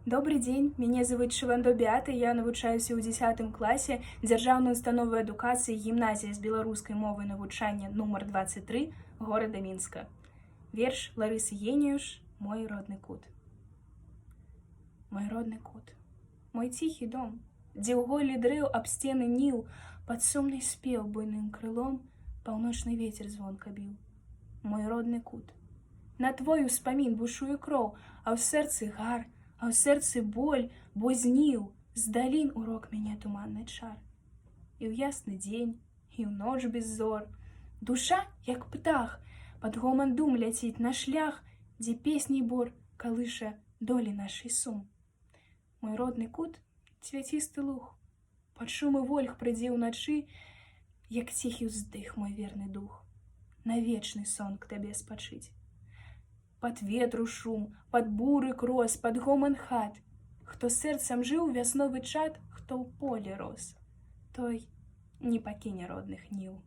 Добрый дзень, мяне завуць Швандо Беата, я навучаюся ў 10 класе дзяржаўнай установы адукацыі гімназія з беларускай мовы навучання нумар 23 горада Мінска. Верш Ларысы Єніюш «Мой родны кут». Мой родны кут, мой ціхі дом, дзе ў голлі дрэў аб сцены ніў, пад сумны спеў буйным крылом паўночны вецер звонка біў. Мой родны кут, на твой успамін бушуе кроў, а ў сэрцы гар, а ў сэрцы боль, бо зніў з далін урок мяне туманны чар. І ў ясны дзень, і ў ноч без зор, душа, як птах, пад гоман дум ляціць на шлях, дзе песні бор калыша долі нашай сум. Мой родны кут — цвяцісты луг, пад шумы вольх прыйдзе ўначы, як ціхі ўздых мой верны дух, на вечны сон к табе спачыць. Пад ветру шум, пад буры крос, пад гоман хат. Хто сэрцам жыў вясновы чад, хто ў полі рос, той не пакіне родных ніў.